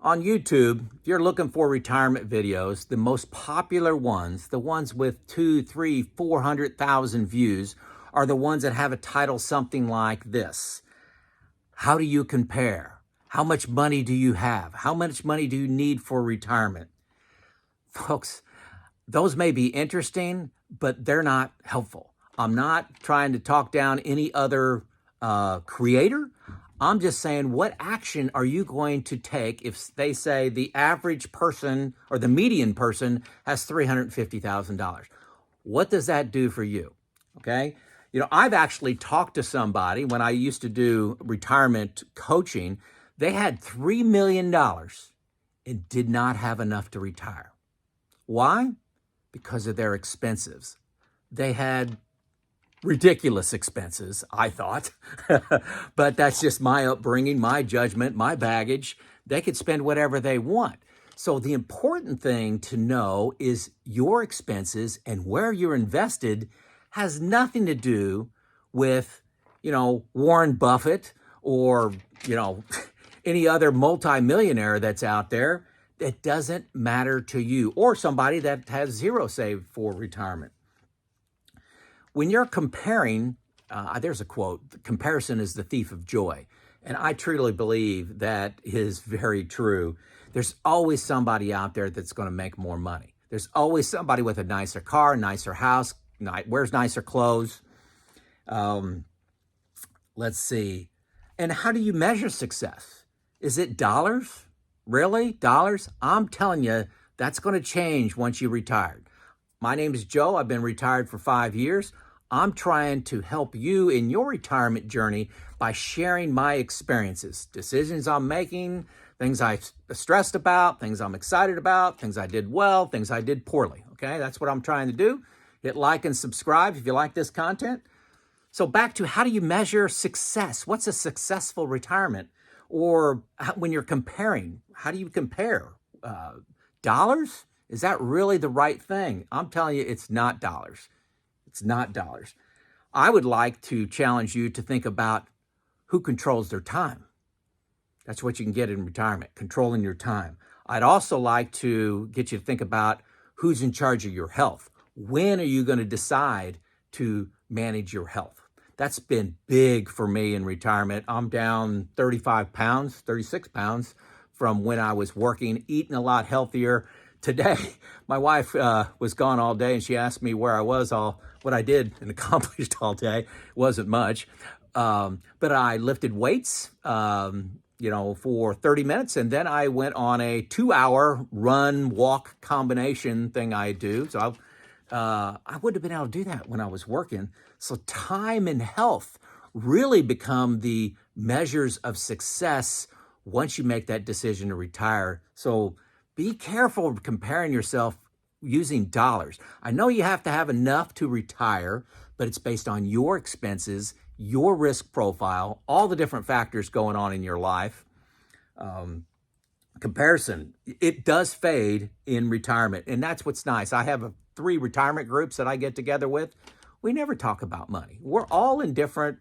On YouTube, if you're looking for retirement videos, the most popular ones, the ones with 2, 3, 400,000 views, are the ones that have a title something like this. How do you compare? How much money do you have? How much money do you need for retirement? Folks, those may be interesting, but they're not helpful. I'm not trying to talk down any other creator. I'm just saying, what action are you going to take if they say the average person or the median person has $350,000? What does that do for you? Okay. I've actually talked to somebody when I used to do retirement coaching. They had $3 million and did not have enough to retire. Why? Because of their expenses. They had ridiculous expenses, I thought, but that's just my upbringing, my judgment, my baggage. They could spend whatever they want. So the important thing to know is your expenses and where you're invested has nothing to do with, Warren Buffett or, any other multimillionaire that's out there. It doesn't matter to you or somebody that has zero saved for retirement. When you're comparing, there's a quote, comparison is the thief of joy. And I truly believe that is very true. There's always somebody out there that's going to make more money. There's always somebody with a nicer car, nicer house, wears nicer clothes. Let's see. And how do you measure success? Is it dollars? Really? Dollars? I'm telling you, that's going to change once you retire. My name is Joe. I've been retired for 5 years. I'm trying to help you in your retirement journey by sharing my experiences, decisions I'm making, things I stressed about, things I'm excited about, things I did well, things I did poorly. Okay, that's what I'm trying to do. Hit like and subscribe if you like this content. So back to, how do you measure success? What's a successful retirement? Or when you're comparing, how do you compare? Dollars? Is that really the right thing? I'm telling you, it's not dollars. It's not dollars. I would like to challenge you to think about who controls their time. That's what you can get in retirement, controlling your time. I'd also like to get you to think about who's in charge of your health. When are you going to decide to manage your health? That's been big for me in retirement. I'm down 35 pounds, 36 pounds from when I was working, eating a lot healthier. Today, my wife was gone all day, and she asked me where I was, what I did and accomplished all day. It wasn't much, but I lifted weights, for 30 minutes, and then I went on a 2-hour run-walk combination thing I do. So I wouldn't have been able to do that when I was working. So time and health really become the measures of success once you make that decision to retire. So be careful comparing yourself using dollars. I know you have to have enough to retire, but it's based on your expenses, your risk profile, all the different factors going on in your life. Comparison, it does fade in retirement, and that's what's nice. I have 3 retirement groups that I get together with. We never talk about money. We're all in different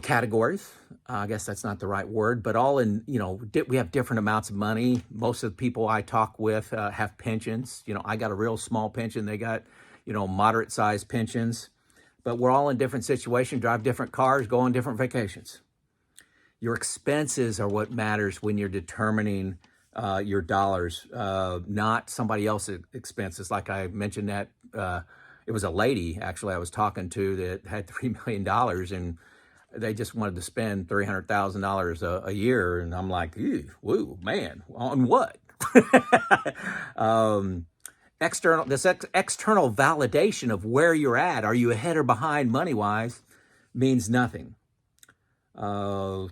categories. I guess that's not the right word, but all in, we have different amounts of money. Most of the people I talk with have pensions. I got a real small pension. They got, moderate sized pensions, but we're all in different situations, drive different cars, go on different vacations. Your expenses are what matters when you're determining your dollars, not somebody else's expenses. Like I mentioned that it was a lady, actually, I was talking to that had $3 million and they just wanted to spend $300,000 a year. And I'm like, woo, man, on what? External validation of where you're at, are you ahead or behind money-wise, means nothing. What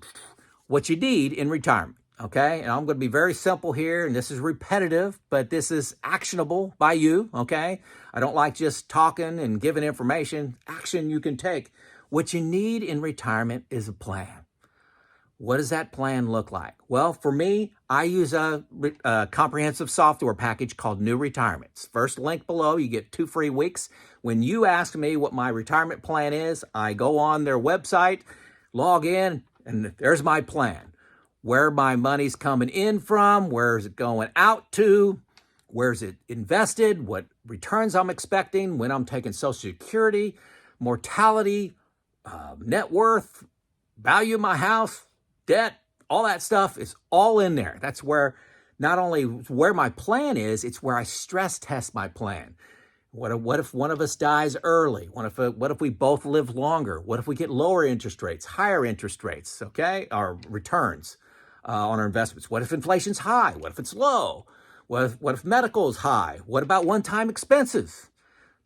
you need in retirement, okay? And I'm going to be very simple here, and this is repetitive, but this is actionable by you, okay? I don't like just talking and giving information. Action you can take. What you need in retirement is a plan. What does that plan look like? Well, for me, I use a comprehensive software package called New Retirements. First link below, you get 2 free weeks. When you ask me what my retirement plan is, I go on their website, log in, and there's my plan. where my money's coming in from, where is it going out to, where is it invested, what returns I'm expecting, when I'm taking Social Security, mortality, net worth, value of my house, debt, all that stuff is all in there. That's where not only where my plan is, it's where I stress test my plan. What if one of us dies early? What if we both live longer? What if we get lower interest rates, higher interest rates, okay? Our returns on our investments. What if inflation's high? What if it's low? What if medical is high? What about one-time expenses?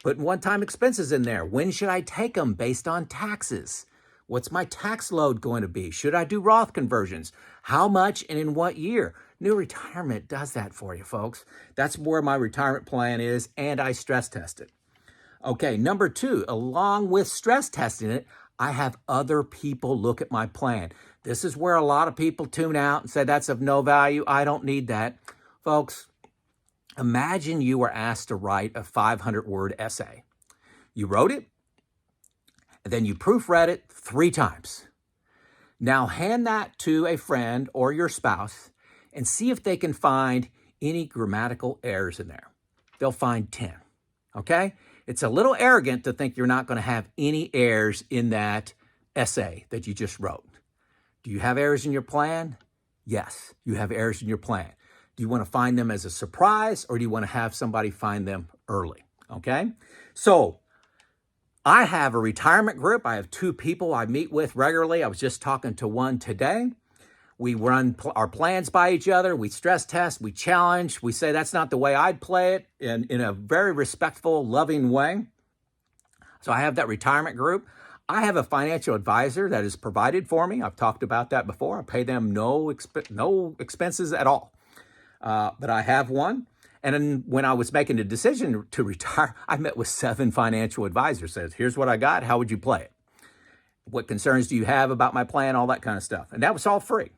Putting one-time expenses in there. When should I take them based on taxes? What's my tax load going to be? Should I do Roth conversions? How much and in what year? New Retirement does that for you, folks. That's where my retirement plan is, and I stress test it. Okay, number 2, along with stress testing it, I have other people look at my plan. This is where a lot of people tune out and say, that's of no value. I don't need that. Folks, imagine you were asked to write a 500-word essay. You wrote it, and then you proofread it 3 times. Now hand that to a friend or your spouse and see if they can find any grammatical errors in there. They'll find 10, okay? It's a little arrogant to think you're not going to have any errors in that essay that you just wrote. Do you have errors in your plan? Yes, you have errors in your plan. Do you want to find them as a surprise, or do you want to have somebody find them early, okay? So I have a retirement group. I have 2 people I meet with regularly. I was just talking to one today. We run our plans by each other. We stress test. We challenge. We say that's not the way I'd play it in a very respectful, loving way. So I have that retirement group. I have a financial advisor that is provided for me. I've talked about that before. I pay them no expenses at all. But I have one. And then when I was making the decision to retire, I met with 7 financial advisors. Says, here's what I got. How would you play it? What concerns do you have about my plan? All that kind of stuff. And that was all free.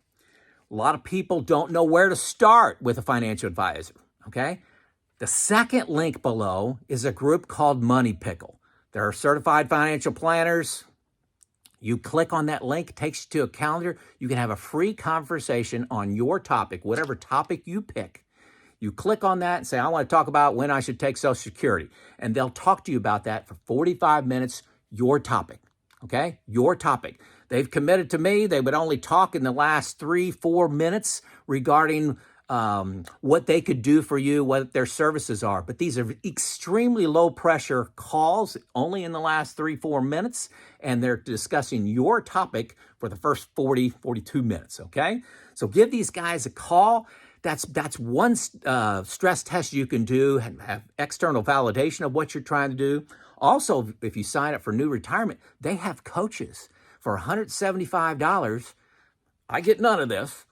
A lot of people don't know where to start with a financial advisor, okay? The second link below is a group called Pickle. There are certified financial planners. You click on that link, it takes you to a calendar. You can have a free conversation on your topic, whatever topic you pick. You click on that and say, I want to talk about when I should take Social Security. And they'll talk to you about that for 45 minutes, your topic, okay? Your topic. They've committed to me. They would only talk in the last 3-4 minutes regarding what they could do for you, what their services are. But these are extremely low pressure calls, only in the last 3-4 minutes, and they're discussing your topic for the first 42 minutes, okay? So give these guys a call. That's one stress test you can do and have external validation of what you're trying to do. Also, if you sign up for New Retirement, they have coaches for $175. I get none of this.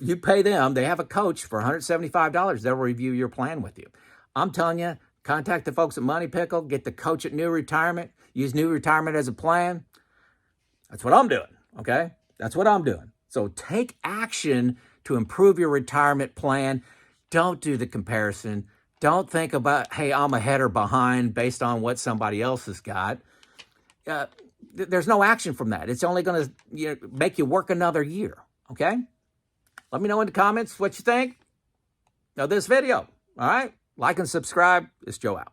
You pay them. They have a coach for $175. They'll review your plan with you. I'm telling you, contact the folks at Pickle, get the coach at New Retirement, use New Retirement as a plan. That's what I'm doing, okay? That's what I'm doing. So take action to improve your retirement plan. Don't do the comparison. Don't think about, hey, I'm ahead or behind based on what somebody else has got. There's no action from that. It's only going to make you work another year, okay? Let me know in the comments what you think of this video, all right? Like and subscribe. It's Joe out.